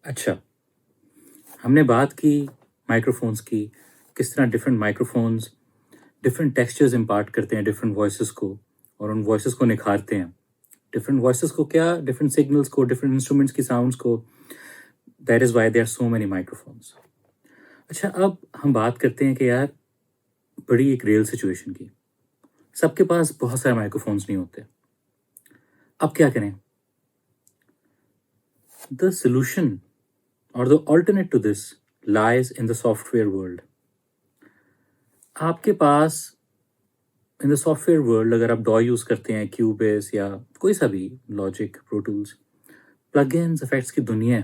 अच्छा, हमने बात की माइक्रोफ़ोन्स की, किस तरह डिफ़रेंट माइक्रोफ़ोन्स डिफ़रेंट टेक्सचर्स इम्पार्ट करते हैं डिफ़रेंट वॉइसेस को और उन वॉइसेस को निखारते हैं। डिफ़रेंट वॉइसेस को क्या, डिफ़रेंट सिग्नल्स को, डिफ़रेंट इंस्ट्रूमेंट्स की साउंड्स को, that is why there are so many microphones. अच्छा, अब हम बात करते हैं कि यार बड़ी एक रियल सिचुएशन की। सबके पास बहुत सारे माइक्रोफ़ोन्स नहीं होते। अब क्या करें? द सॉल्यूशन और the alternate to this lies in the software world. आपके पास इन द सॉफ्टवेयर वर्ल्ड अगर आप डॉ यूज़ करते हैं, क्यूबेस या कोई सा भी, logic, pro tools, plugins, effects की दुनिया है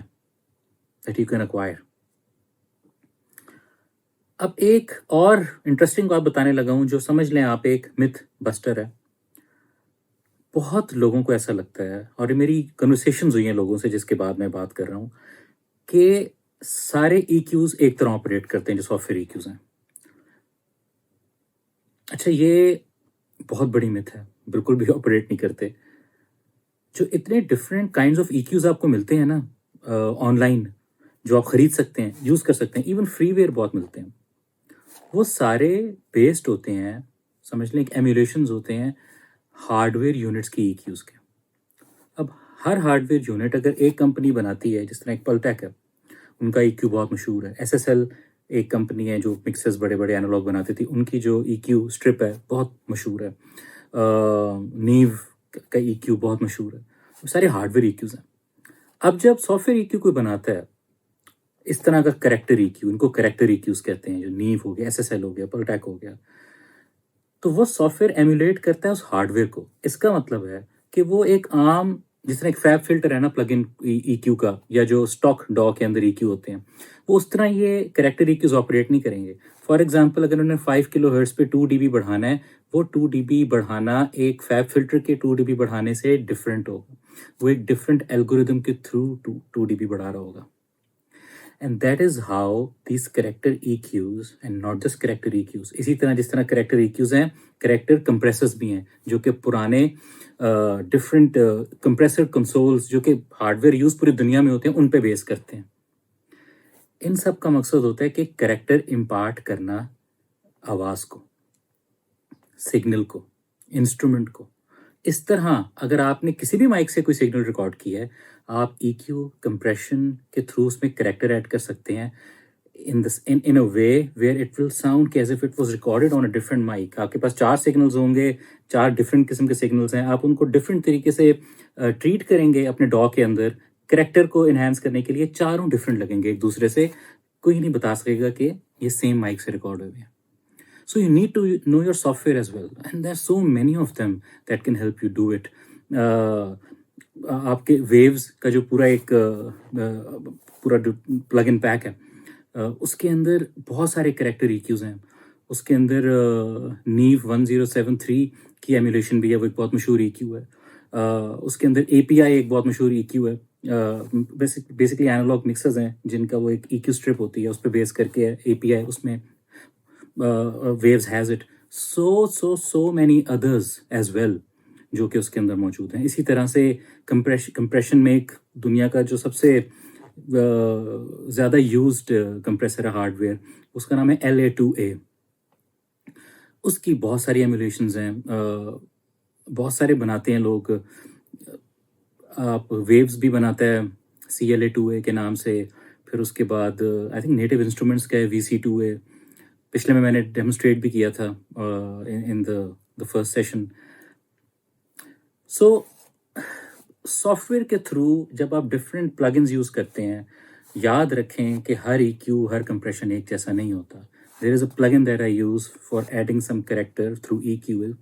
दैट यू कैन एक्वायर। अब एक और इंटरेस्टिंग बात बताने लगा हूँ जो समझ लें आप एक मिथ बस्टर है। बहुत लोगों को ऐसा लगता है और ये मेरी कन्वर्सेशंस हुई हैं लोगों से जिसके बाद मैं बात कर रहा हूँ कि सारे ईक्यूज़ एक तरह ऑपरेट करते हैं जो सॉफ्टवेयर ईक्यूज़ हैं। अच्छा, ये बहुत बड़ी मिथ है, बिल्कुल भी ऑपरेट नहीं करते। जो इतने डिफरेंट काइंड्स ऑफ ईक्यूज़ आपको मिलते हैं ना ऑनलाइन, जो आप खरीद सकते हैं, यूज़ कर सकते हैं, इवन फ्रीवेयर बहुत मिलते हैं। वो सारे बेस्ड होते हैं, समझ लें एक एम्यूलेशंस होते हैं हार्डवेयर यूनिट्स की ईक्यूज़ के। अब हर हार्डवेयर यूनिट अगर एक कंपनी बनाती है, जिस तरह एक पलटेक है, उनका ईक्यू बहुत मशहूर है। एसएसएल एक कंपनी है जो मिक्सर्स बड़े-बड़े एनालॉग बनाती थी, उनकी जो ईक्यू स्ट्रिप है, बहुत मशहूर है। नीव का ईक्यू बहुत मशहूर है। वो सारे हार्डवेयर ईक्यूज़ हैं। अब जब सॉफ्टवेयर ईक्यू कोई बनाता है, इस तरह का करैक्टर ईक्यू, इनको करैक्टर ईक्यूज़ कहते हैं, जो नीव हो गया, एसएसएल हो गया, पलटैक हो गया, तो वो सॉफ्टवेयर एम्यूलेट करता है उस हार्डवेयर को। इसका मतलब है कि वो एक आम, जिस तरह एक फैब फ़िल्टर है ना प्लगइन ईक्यू का, या जो स्टॉक डॉ के अंदर ईक्यू होते हैं, वो उस तरह ये करैक्टर ईक्यूज़ ऑपरेट नहीं करेंगे। फॉर एग्ज़ाम्पल, अगर उन्होंने 5 किलोहर्ट्ज़ पे 2 डीबी बढ़ाना है, वो 2 डीबी बढ़ाना एक फैब फ़िल्टर के 2 डीबी बढ़ाने से डिफरेंट होगा। वो एक डिफरेंट एल्गोरिदम के थ्रू 2 डीबी बढ़ा रहा होगा। And that is how these character EQs and not just character EQs, इसी तरह जिस तरह करैक्टर EQs हैं, करैक्टर कंप्रेसर्स भी हैं, जो कि पुराने डिफरेंट कंप्रेसर कंसोल्स जो कि हार्डवेयर यूज़ पूरी दुनिया में होते हैं, उन पे बेस करते हैं। इन सब का मकसद होता है कि करैक्टर इम्पार्ट करना आवाज़ को, सिग्नल को, इंस्ट्रूमेंट को। इस तरह अगर आपने किसी भी माइक से कोई सिग्नल रिकॉर्ड किया है, आप EQ कंप्रेशन के थ्रू उसमें करैक्टर ऐड कर सकते हैं in a way where it will sound as if it was recorded on a different mic। आपके पास 4 सिग्नल्स होंगे, 4 डिफरेंट किस्म के सिग्नल्स हैं, आप उनको डिफरेंट तरीके से ट्रीट करेंगे अपने डॉ के अंदर, करैक्टर को एनहांस करने के लिए। चारों डिफरेंट लगेंगे एक दूसरे से, कोई नहीं बता सकेगा कि ये सेम माइक से रिकॉर्ड हुए हैं। So you need to know your software as well, and there's so many of them that can help you do it। आपके वेव्स का जो पूरा एक पूरा प्लग इन पैक है, उसके अंदर बहुत सारे करैक्टर EQs हैं। उसके अंदर नीव 1073 की एमुलेशन भी है, वो एक बहुत मशहूर EQ है। उसके अंदर API एक बहुत मशहूर EQ है। बेसिकली एनालॉग मिक्सर्स हैं जिनका वो एक EQ स्ट्रिप होती है, उस पर बेस करके API उसमें waves has it, so many others as well जो कि उसके अंदर मौजूद हैं। इसी तरह से कंप्रेशन में एक दुनिया का जो सबसे ज़्यादा यूज्ड कंप्रेसर है हार्डवेयर, उसका नाम है LA2A। उसकी बहुत सारी एमुलेशंस हैं, बहुत सारे बनाते हैं लोग। आप वेव्स भी बनाता है CLA2A के नाम से। फिर उसके बाद आई थिंक नेटिव इंस्ट्रूमेंट्स का है VC2A। पिछले में मैंने डेमोन्स्ट्रेट भी किया था in the first session. So software के थ्रू जब आप डिफरेंट प्लगइन्स यूज़ करते हैं, याद रखें कि हर EQ, हर कंप्रेशन एक जैसा नहीं होता। There is a plugin that I use for adding some character through EQ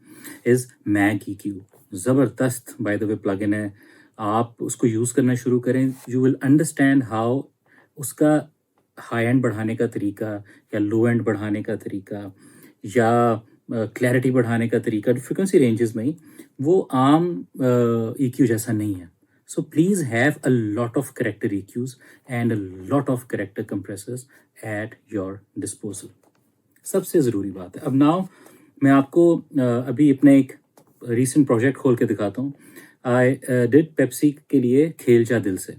is mag EQ। ज़बरदस्त बाय द वे प्लगइन है, आप उसको यूज़ करना शुरू करें, यू विल अंडरस्टैंड हाउ उसका हाई एंड बढ़ाने का तरीका या लो एंड बढ़ाने का तरीका या क्लैरिटी बढ़ाने का तरीका फ्रिक्वेंसी रेंजेस में ही, वो आम EQ जैसा नहीं है। So please have a lot of character EQs and a lot of character compressors at your disposal. सबसे ज़रूरी बात है। अब नाउ मैं आपको अभी अपने एक रीसेंट प्रोजेक्ट खोल के दिखाता हूँ। आई डिड पेप्सी के लिए खेल जा दिल से।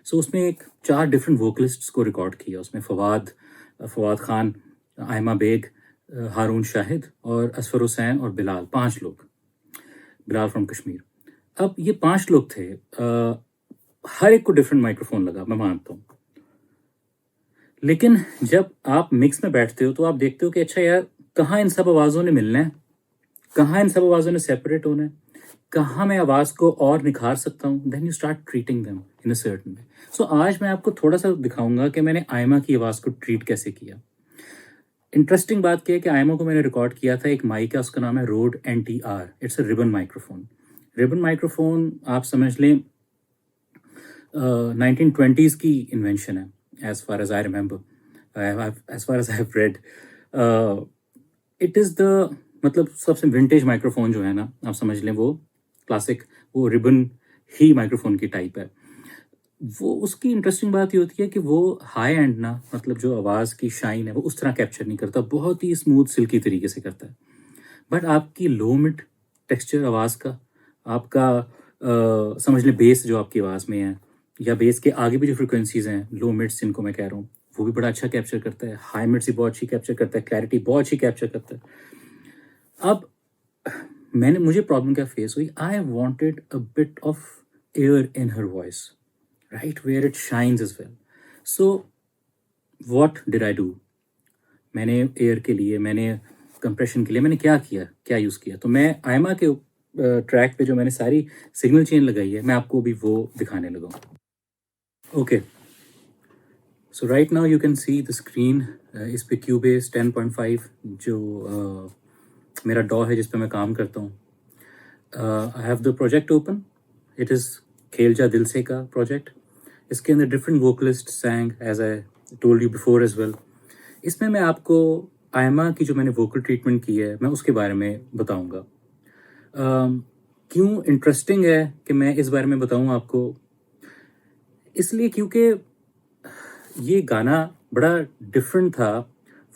सो उसमें एक 4 डिफरेंट वोकलिस्ट्स को रिकॉर्ड किया। उसमें फवाद खान, आयमा बेग, हारून शाहिद और असफर हुसैन और बिलाल, 5 लोग। बिलाल फ्रॉम कश्मीर। अब ये 5 लोग थे, हर एक को डिफरेंट माइक्रोफोन लगा, मैं मानता हूँ। लेकिन जब आप मिक्स में बैठते हो तो आप देखते हो कि अच्छा यार, कहाँ इन सब आवाज़ों ने मिलना है, कहाँ इन सब आवाज़ों ने सेपरेट होना है, कहाँ मैं आवाज़ को और निखार सकता हूँ। Then you start treating them in a certain way. So आज मैं आपको थोड़ा सा दिखाऊंगा कि मैंने आयमा की आवाज़ को ट्रीट कैसे किया। इंटरेस्टिंग बात क्या है कि आयमा को मैंने रिकॉर्ड किया था, एक माइक है, उसका नाम है Rode NTR। It's a ribbon microphone. Ribbon microphone आप समझ लें 1920s की इन्वेंशन है, as far as I remember, as far as I have read. It is the मतलब सबसे विंटेज माइक्रोफोन जो है ना, आप समझ लें वो क्लासिक, वो रिबन ही माइक्रोफोन की टाइप है। वो उसकी इंटरेस्टिंग बात ये होती है कि वो हाई एंड ना, मतलब जो आवाज़ की शाइन है वो उस तरह कैप्चर नहीं करता, बहुत ही स्मूथ सिल्की तरीके से करता है। बट आपकी लो मिड टेक्सचर आवाज़ का, आपका समझ लें बेस जो आपकी आवाज़ में है, या बेस के आगे भी जो फ्रिक्वेंसीज हैं, लो मिड्स जिनको मैं कह रहा हूँ, वो भी बड़ा अच्छा कैप्चर करता है। हाई मिड्स भी बहुत अच्छी कैप्चर करता है, क्लैरिटी बहुत अच्छी कैप्चर करता है। अब मुझे प्रॉब्लम क्या फेस हुई, I wanted a bit of air in her voice, right, where it shines as well. So what did I do? मैंने एयर के लिए, मैंने कंप्रेशन के लिए मैंने क्या यूज़ किया, तो मैं आयमा के ट्रैक पे जो मैंने सारी सिग्नल चेन लगाई है, मैं आपको भी वो दिखाने लगा। Okay, so right now you can see the screen. इस पे क्यूबेस 10.5 जो मेरा डॉ है जिस पे मैं काम करता हूँ। I have the project open. It is Khel Ja Dil Se का प्रोजेक्ट। इसके अंदर different vocalist sang, as I told you before as well. इसमें मैं आपको आयमा की जो मैंने वोकल ट्रीटमेंट की है, मैं उसके बारे में बताऊंगा। क्यों इंटरेस्टिंग है कि मैं इस बारे में बताऊं आपको, इसलिए क्योंकि ये गाना बड़ा डिफरेंट था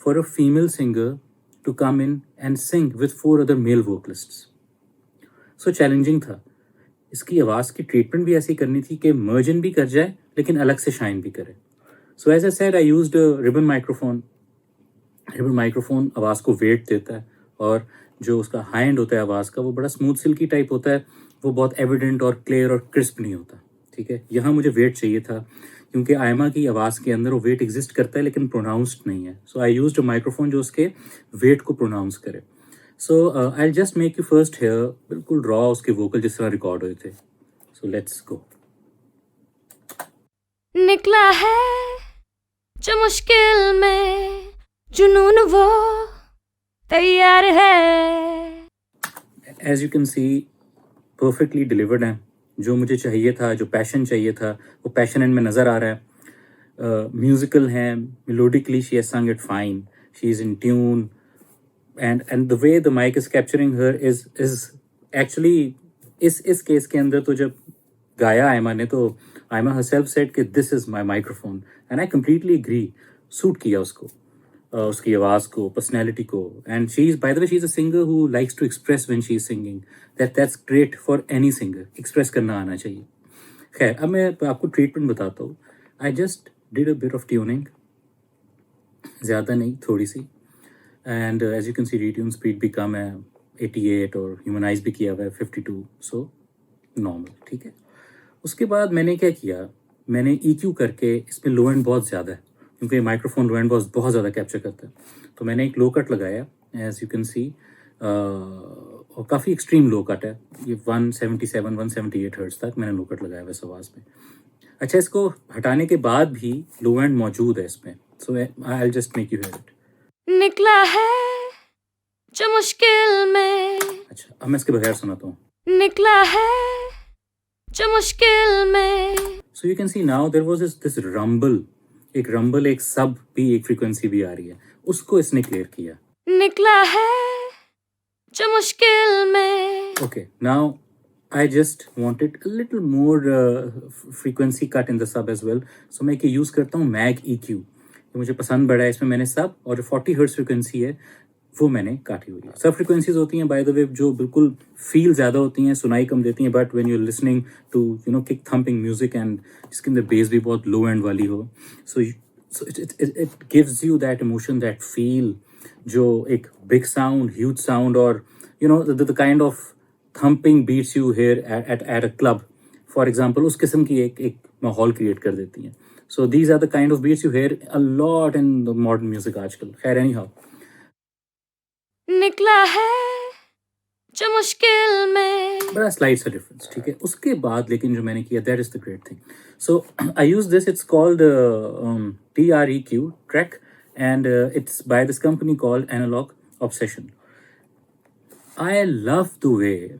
for a female singer to come in and sing with 4 other male vocalists. So challenging था। इसकी आवाज़ की ट्रीटमेंट भी ऐसी करनी थी कि मर्जन भी कर जाए लेकिन अलग से शाइन भी करे। So as I said, I used ribbon microphone. Ribbon microphone आवाज़ को वेट देता है, और जो उसका हाई एंड होता है आवाज़ का, वो बड़ा स्मूथ सिल्की टाइप होता है, वो बहुत एविडेंट और क्लियर और क्रिस्प नहीं होता। ठीक है, यहाँ मुझे वेट चाहिए था क्योंकि आयमा की आवाज़ के अंदर वो वेट एग्जिस्ट करता है लेकिन प्रोनाउंस्ड नहीं है। सो आई यूज्ड अ माइक्रोफोन जो उसके वेट को प्रोनाउंस करे। So I just make you first hear बिल्कुल रॉ उसके वोकल जिस तरह रिकॉर्ड हुए थे। So let's go. निकला है जो मुश्किल में जुनून वो तैयार है। As you can see perfectly delivered है। जो मुझे चाहिए था, जो पैशन चाहिए था, वो पैशन इनमें नज़र आ रहा है। म्यूजिकल है, melodically she has sung it fine, she is in tune, and the way the mic is capturing her is actually, इस केस के अंदर तो जब गाया आयमा ने, तो आयमा हरसेल्फ सेड कि this is my microphone, and I completely agree. Suit किया उसको, उसकी आवाज़ को, पर्सनैलिटी को। And she is, by the way, she is a singer who likes to express when she is singing. That's great for any singer, express करना आना चाहिए। खैर, अब मैं आपको ट्रीटमेंट बताता हूँ। I just did a bit of tuning, ज़्यादा नहीं, थोड़ी सी। And as you can see retune speed भी कम है, 88, और ह्यूमनाइज भी किया हुआ है 52, सो नॉर्मल, ठीक है। उसके बाद मैंने क्या किया, मैंने EQ करके, इसमें लो एंड बहुत ज़्यादा है क्योंकि माइक्रोफोन लो एंड बहुत ज़्यादा कैप्चर करता है, तो मैंने एक लो कट लगाया, एज यू कैन सी, और काफ़ी एक्सट्रीम लो कट है, ये 177 178 हर्ट्ज तक मैंने लो कट लगाया वैस आवाज़ में। अच्छा, इसको हटाने के बाद भी लो एंड मौजूद है इसमें, so I will just make you hear it. निकला है जो मुश्किल में, अच्छा, अब मैं इसके बगैर सुनाता हूँ। निकला है जो मुश्किल में। So you can see now there was this rumble, एक रंबल, एक सब भी, एक फ्रीक्वेंसी भी आ रही है, उसको इसने क्लियर किया। निकला है जो मुश्किल में। Okay, now I just wanted a little more frequency cut in the sub as well. So मैं यूज़ करता हूँ मैग EQ, ये मुझे पसंद बड़ा है। इसमें मैंने सब और 40 हर्ट्ज फ्रीक्वेंसी है, वो मैंने काटी हुई है। सब फ्रिक्वेंसीज होती हैं बाय द वे जो बिल्कुल फील ज़्यादा होती हैं, सुनाई कम देती हैं, but when you are listening to kick thumping music and जिसके अंदर बेस भी बहुत लो एंड वाली हो, so it gives you that emotion, that feel, जो एक बिग साउंड, ह्यूज साउंड, और the kind of thumping beats you hear at a club for example, उस किस्म की एक माहौल क्रिएट कर देती हैं. So these are the kind of beats you hear a lot in the modern music आजकल. खैर एनी हाउ, निकला है जो मुश्किल में. बड़ा स्लाइड सा डिफरेंस, ठीक है. उसके बाद लेकिन जो मैंने किया, that is the great thing. So I use this, it's called TREQ track, and it's by this company called analog obsession. I love the way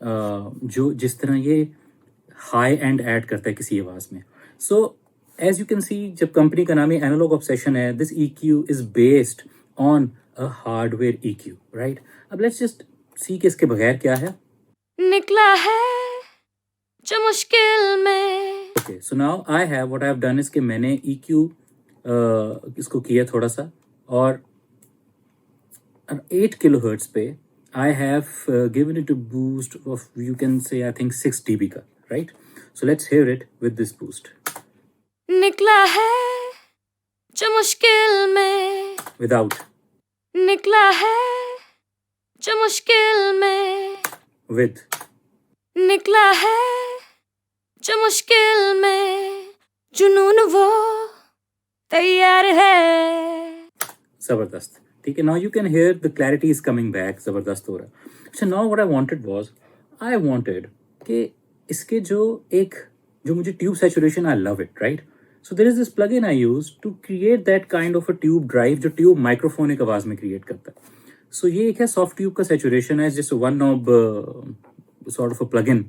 जो जिस तरह ये हाई एंड ऐड करता है किसी आवाज में. So as you can see, जब कंपनी का नाम है एनालॉग ऑब्सेशन है, this EQ is based on a hardware EQ, right. अब लेट्स जस्ट सी के इसके बगैर क्या है. निकला है जो मुश्किल में. Okay, so now I have what I have done is कि मैंने EQ इसको किया थोड़ा सा, और 8 किलोहर्ट्ज पे I have given it a boost of, you can say I think 6 dB का, right. So let's hear it with this boost. निकला है जो मुश्किल में. विदाउट. निकला है जो मुश्किल में. विद. निकला है जो मुश्किल में. जुनून वो तैयार है. जबरदस्त, ठीक है. Now you can hear the clarity is coming back. जबरदस्त हो रहा है. अच्छा, now what I wanted was, I wanted कि इसके जो मुझे tube saturation, I love it, right. So there is this plugin I use to create that kind of a tube drive, जो ट्यूब माइक्रोफोनिक आवाज में क्रिएट करता है. सो ये एक है सॉफ्ट ट्यूब का सैचुरेशन है, just one knob sort of a plugin.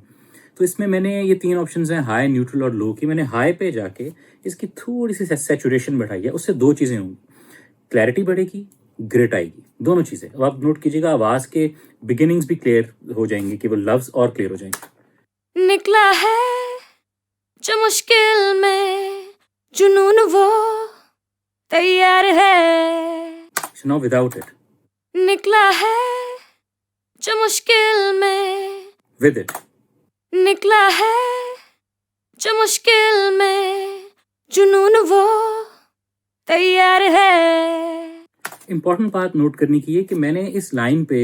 तो इसमें मैंने ये 3 ऑप्शंस हैं, हाई, न्यूट्रल और लो की. मैंने हाई पे जाके इसकी थोड़ी सी सैचुरेशन बढ़ाई है. उससे 2 चीज़ें होंगी, क्लैरिटी बढ़ेगी, ग्रिट आएगी, दोनों चीज़ें. अब आप नोट कीजिएगा, आवाज़ के बिगिनिंग्स भी क्लियर हो जाएंगे, केवल लफ्ज़ और क्लियर हो जाएंगे. निकला है जो मुश्किल में. जुनून वो तैयार है. Now without it. निकला है जो मुश्किल में. With it. निकला है जो मुश्किल में. जुनून वो तैयार है. इंपॉर्टेंट बात नोट करने की है कि मैंने इस लाइन पे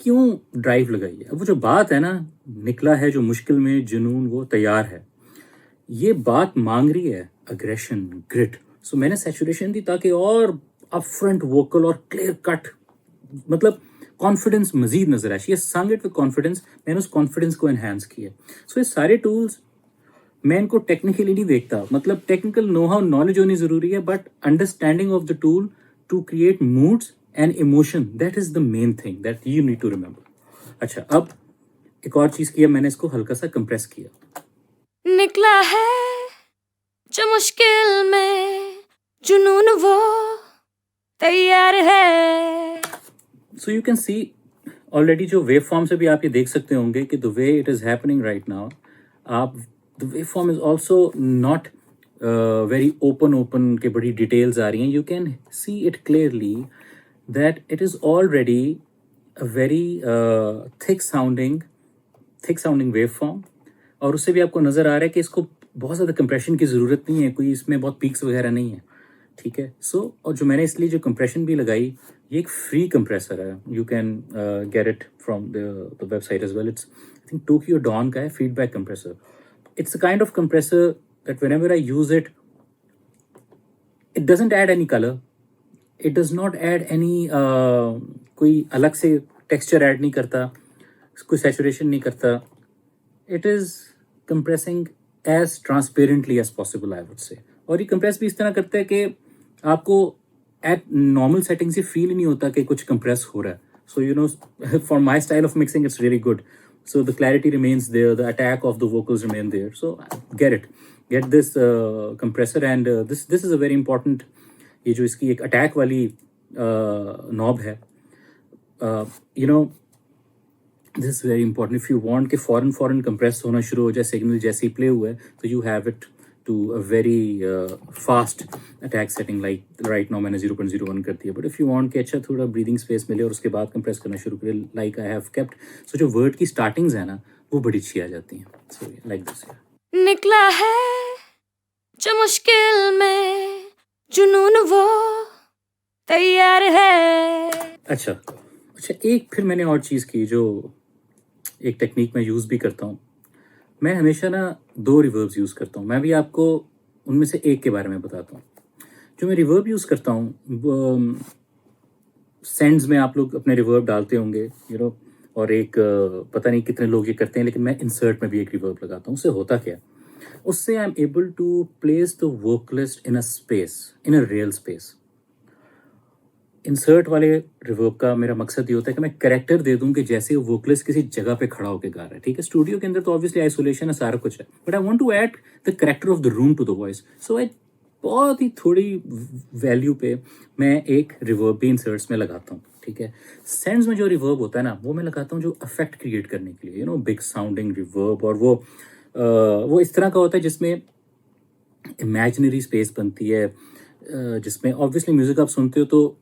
क्यों ड्राइव लगाई है. अब वो जो बात है ना, निकला है जो मुश्किल में, जुनून वो तैयार है, ये बात मांग रही है अग्रेशन, ग्रिट. सो मैंने सैचुरेशन दी ताकि और अपफ्रंट वोकल और क्लियर कट, मतलब कॉन्फिडेंस मजीद नजर आए. ये संग इट विद कॉन्फिडेंस, मैंने उस कॉन्फिडेंस को एनहांस किया. सो ये सारे टूल्स मैं इनको टेक्निकली नहीं देखता, मतलब टेक्निकल नो हाउ नॉलेज होनी जरूरी है, but understanding of the tool to create moods and emotion, that is the main thing that you need to remember. अच्छा, अब एक और चीज किया, मैंने इसको हल्का सा कंप्रेस किया. निकला है जो मुश्किल में. जुनून वो तैयार है. So you can see already जो वेव फॉर्म से भी आप ये देख सकते होंगे कि the way it is happening right now, आप the wave form is also not very open के बड़ी डिटेल्स आ रही हैं. You can see it clearly that it is already a very thick sounding wave form, और उससे भी आपको नज़र आ रहा है कि इसको बहुत ज़्यादा कंप्रेशन की ज़रूरत नहीं है, कोई इसमें बहुत पीक्स वगैरह नहीं है, ठीक है. सो और जो मैंने इसलिए जो कंप्रेशन भी लगाई, ये एक फ्री कंप्रेसर है. You can get it from the website as well. It's I think Tokyo Dawn का है, feedback compressor. It's a kind of compressor that whenever I use it, it doesn't add any colour, it does not add any, कोई अलग से texture add नहीं करता, कोई saturation नहीं करता. It is compressing as transparently as possible, I would say. और ये कंप्रेस भी इस तरह करता है कि आपको एट नॉर्मल सेटिंग से फील ही नहीं होता कि कुछ कंप्रेस हो रहा है. So you know, for my style of mixing it's really good. So the clarity remains there, the attack of the vocals remain there. So get this compressor, and this is a very important. ये जो इसकी एक attack वाली knob है, you know, this is very important. If you want कि फॉरन compress होना शुरू हो जाए सिग्नल जैसे ही प्ले हुआ है, तो you have it to a very fast attack setting like right now मैंने 0.01 कर दिया, but if you want कि अच्छा थोड़ा breathing space मिले और उसके बाद compress करना शुरू करें like I have kept, so जो word की startings है ना वो बड़ी अच्छी आ जाती हैं, so like this yeah. निकला है जो मुश्किल में जुनून वो तैयार है। अच्छा एक फिर मैंने और चीज़ की जो एक टेक्निक मैं यूज़ भी करता हूँ, मैं हमेशा ना 2 रिवर्ब्स यूज़ करता हूँ। मैं भी आपको उनमें से एक के बारे में बताता हूँ। जो मैं रिवर्ब यूज़ करता हूँ सेंड्स में आप लोग अपने रिवर्ब डालते होंगे यू नो, और एक पता नहीं कितने लोग ये करते हैं, लेकिन मैं इंसर्ट में भी एक रिवर्ब लगाता हूँ। उससे होता क्या है, उससे I am able to place the vocalist in a space, in a real space. Insert वाले रिवर्ब का मेरा मकसद ये होता है कि मैं कैरेक्टर दे दूं कि जैसे वो वोकलिस्ट किसी जगह पे खड़ा होकर गा रहा है, ठीक है। स्टूडियो के अंदर तो ऑब्वियसली आइसोलेशन है, सारा कुछ है, but I want to add the character of the room to the voice. So I बहुत ही थोड़ी वैल्यू पे मैं एक रिवर्ब भी इंसर्ट्स में लगाता हूँ, ठीक है। सेंड्स में जो रिवर्ब होता है ना वो मैं लगाता हूँ जो इफेक्ट क्रिएट करने के लिए, you know, big sounding reverb, और वो इस तरह का होता है जिसमें इमेजिनरी स्पेस बनती है, जिसमें ऑब्वियसली म्यूजिक आप सुनते हो तो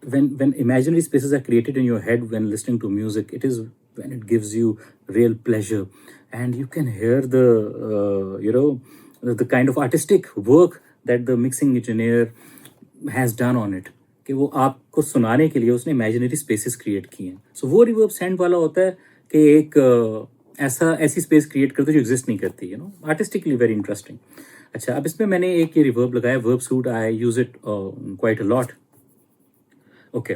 when imaginary spaces are created in your head when listening to music, it is when it gives you real pleasure, and you can hear the you know the kind of artistic work that the mixing engineer has done on it, कि वो आपको सुनाने के लिए उसने imaginary spaces create किए हैं। So वो reverb send वाला होता है कि एक ऐसी space create करते जो exist नहीं करती, you know, artistically very interesting। अच्छा, अब इसमें मैंने एक ये reverb लगाया, verb suit, I use it quite a lot। Okay,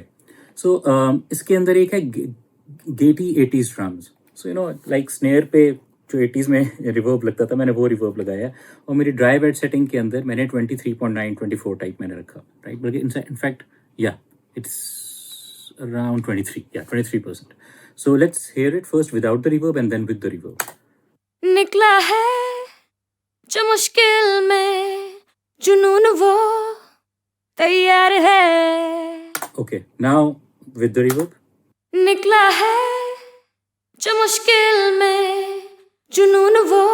so इसके अंदर एक है gated 80s drums. So you know like snare पे जो 80s में रिवर्ब लगता था, मैंने वो रिवर्ब लगाया, और मेरी ड्राइव एड सेटिंग के अंदर मैंने 23.9 24 टाइप मैंने रखा, राइट, बल्कि इनफैक्ट या it's around 23%। So let's hear it first without the reverb and then with the reverb. निकला है जो मुश्किल में जुनून वो तैयार है। Okay, now with the reverb. निकला है जो मुश्किल में जुनून वो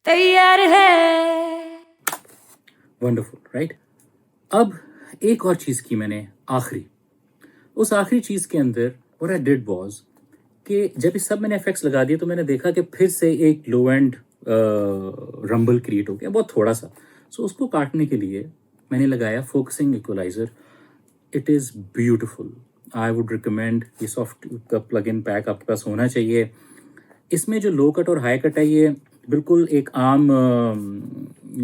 तैयार है। Wonderful, right? अब एक और चीज़ की मैंने आखिरी, उस आखिरी चीज़ के अंदर what I did was कि जब इस सब मैंने इफेक्ट्स लगा दिए तो मैंने देखा कि फिर से एक लो एंड रंबल क्रिएट हो गया, बहुत थोड़ा सा। सो उसको काटने के लिए मैंने लगाया focusing equaliser. It is beautiful, I would recommend ये सॉफ्ट का प्लग इन पैक आपके पास होना चाहिए। इसमें जो लो कट और हाई कट है ये बिल्कुल एक आम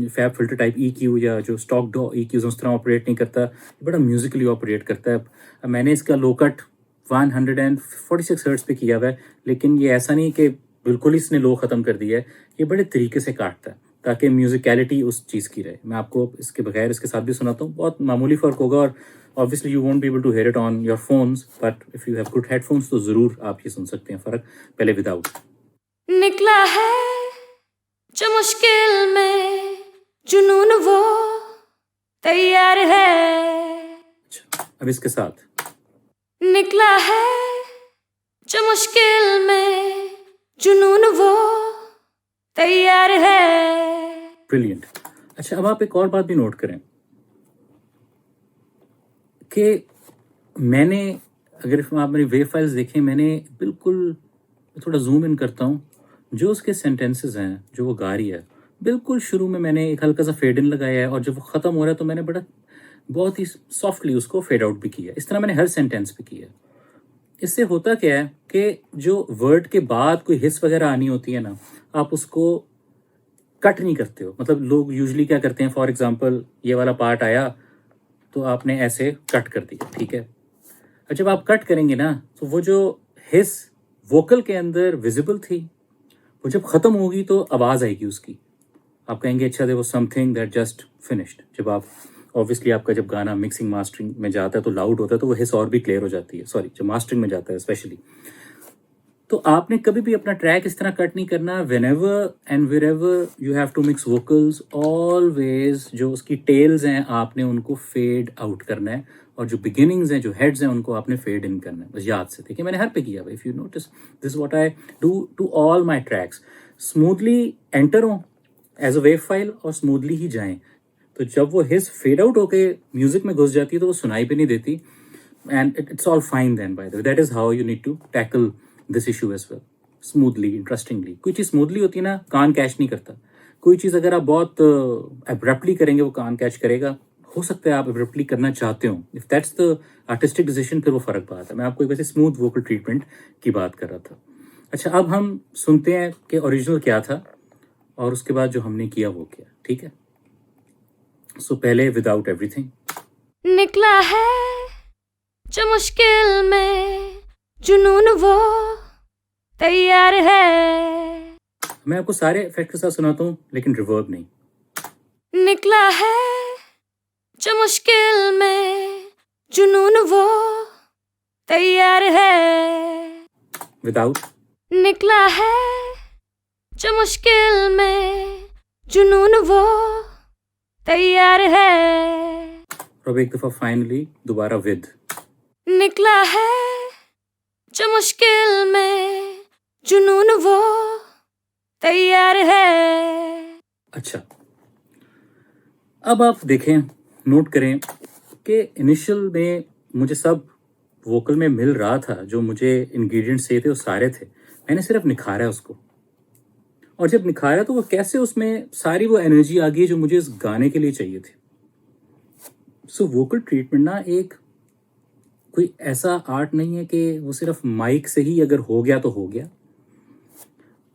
फैब फिल्टर टाइप EQ या जो स्टॉक EQs उस तरह ऑपरेट नहीं करता, बड़ा म्यूजिकली ऑपरेट करता है। अब मैंने इसका लो कट 146 हर्ट्ज पे किया हुआ है, लेकिन ये ऐसा नहीं कि बिल्कुल ही इसने लो ख़त्म कर दिया है, ये बड़े तरीके से काटता है ताकि म्यूजिकलिटी उस चीज़ की रहे। मैं आपको इसके बगैर इसके साथ भी सुनाता हूँ, बहुत मामूली फ़र्क होगा, और obviously you won't be able to hear it on your phones, but if you have good headphones तो ज़रूर आप ये सुन सकते हैं फ़र्क। पहले विदाउट। निकला है जो मुश्किल में जुनून वो तैयार है। अच्छा, अब इसके साथ। निकला है जो मुश्किल में जुनून वो तैयार है। ब्रिलियंट। अच्छा, अब आप एक और बात भी नोट करें कि मैंने, अगर आप मेरी वेव फाइल्स देखें, मैंने बिल्कुल थोड़ा जूम इन करता हूँ, जो उसके सेंटेंसेस हैं जो वो गा रही है, बिल्कुल शुरू में मैंने एक हल्का सा फेड इन लगाया है, और जब वो ख़त्म हो रहा है तो मैंने बहुत ही सॉफ्टली उसको फेड आउट भी किया। इस तरह मैंने हर सेंटेंस पे किया। इससे होता क्या है कि जो वर्ड के बाद कोई हिस्स वगैरह आनी होती है ना, आप उसको कट नहीं करते हो। मतलब लोग यूजुअली क्या करते हैं, फॉर एग्जांपल ये वाला पार्ट आया तो आपने ऐसे कट कर दिया, ठीक है। और जब आप कट करेंगे ना तो वो जो हिस्स वोकल के अंदर विजिबल थी, वो जब ख़त्म होगी तो आवाज़ आएगी उसकी, आप कहेंगे अच्छा there was something that just finished. जब आप ऑब्वियसली आपका जब गाना मिक्सिंग मास्टरिंग में जाता है तो लाउड होता है, तो वो हिस्स और भी क्लियर हो जाती है। सॉरी, जब मास्टरिंग में जाता है स्पेशली, तो आपने कभी भी अपना ट्रैक इस तरह कट नहीं करना। Whenever and wherever you have to mix vocals, always जो उसकी टेल्स हैं आपने उनको फेड आउट करना है, और जो बिगिनिंग्स हैं, जो हेड्स हैं, उनको आपने फेड इन करना है। बस याद से देखिए, मैंने हर पे किया हुआ। If you notice, this what I do to all my tracks. Smoothly enter हो, एज अ वेव फाइल और स्मूथली ही जाएं। तो जब वो हिस फेड आउट होके म्यूजिक में घुस जाती है तो वो सुनाई भी नहीं देती, and it's all fine then. By the way, that is how you need to tackle this issue as well, smoothly, interestingly. कोई चीज़ स्मूथली होती है ना, कान कैच नहीं करता। कोई चीज़ अगर आप बहुत एब्रप्टली करेंगे वो कान कैच करेगा। हो सकता है आप एब्रप्टली करना चाहते हो, if that's the artistic decision, फिर वो फर्क बात है। मैं आपको एक वैसे स्मूथ वोकल ट्रीटमेंट की बात कर रहा था। अच्छा, अब हम सुनते हैं कि ओरिजिनल क्या था और उसके बाद जो हमने किया वो क्या, ठीक है? सो पहले विदाउट एवरीथिंग। निकला है जो मुश्किल में जुनून वो तैयार है। मैं आपको सारे इफेक्ट के साथ सुनाता हूँ, लेकिन रिवर्ब नहीं। निकला है जो मुश्किल में जुनून वो तैयार है। विदाउट। निकला है जो मुश्किल में जुनून वो तैयार है। अब एक दफा फाइनली दोबारा विद। निकला है जो मुश्किल में जुनून वो तैयार है। अच्छा, अब आप देखें, नोट करें कि इनिशियल में मुझे सब वोकल में मिल रहा था, जो मुझे इंग्रेडिएंट्स चाहिए थे वो सारे थे। मैंने सिर्फ निखारा उसको, और जब निखारा तो वो कैसे उसमें सारी वो एनर्जी आ गई जो मुझे इस गाने के लिए चाहिए थी। सो वोकल ट्रीटमेंट ना एक कोई ऐसा आर्ट नहीं है कि वो सिर्फ माइक से ही अगर हो गया तो हो गया।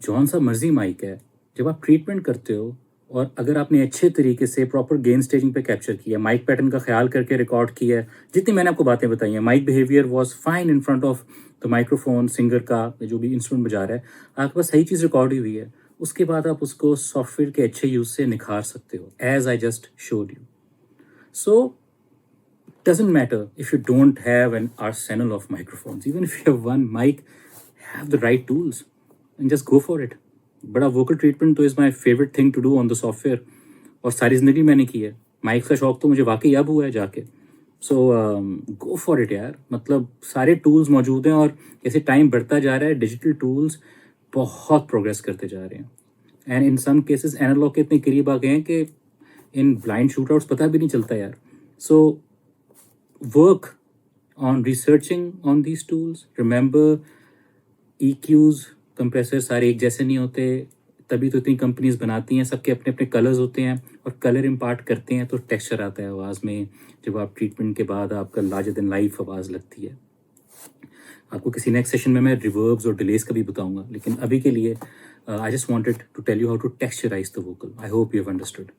जौन सा मर्जी माइक है, जब आप ट्रीटमेंट करते हो और अगर आपने अच्छे तरीके से प्रॉपर गेन स्टेजिंग पे कैप्चर किया, माइक पैटर्न का ख्याल करके रिकॉर्ड किया है, जितनी मैंने आपको बातें बताई हैं, mic behaviour was fine in front of the microphone, singer का जो भी इंस्ट्रूमेंट बजा रहा है, आपके पास सही चीज़ रिकॉर्ड हुई है, उसके बाद आप उसको सॉफ्टवेयर के अच्छे यूज़ से निखार सकते हो, as I just showed you. So doesn't matter if you don't have an arsenal of microphones, even if you have one mic, have the right tools and just go for it. बड़ा vocal treatment तो is my favorite thing to do on the software, और सारी ज़िंदगी मैंने की है। Mic का शौक तो मुझे वाकई अब हुआ है जाके। सो गो फॉर इट यार, मतलब सारे टूल्स मौजूद हैं, और जैसे टाइम बढ़ता जा रहा है डिजिटल टूल्स बहुत प्रोग्रेस करते जा रहे हैं, and in some cases analog के इतने करीब आ गए हैं कि इन ब्लाइंड शूटआउट्स पता भी नहीं चलता यार। सो work on researching on these tools. Remember, EQs, compressor सारे एक जैसे नहीं होते, तभी तो इतनी कंपनीज बनाती हैं, सबके अपने अपने कलर्स होते हैं, और कलर इम्पार्ट करते हैं तो टेक्सचर आता है आवाज़ में, जब आप ट्रीटमेंट के बाद आपका लार्जर देन लाइफ आवाज़ लगती है। आपको किसी नेक्स्ट सेशन में मैं रिवर्ब्स और डिलेस का भी बताऊंगा, लेकिन अभी के लिए I just wanted to tell you how to texturize the vocal. I hope you have understood.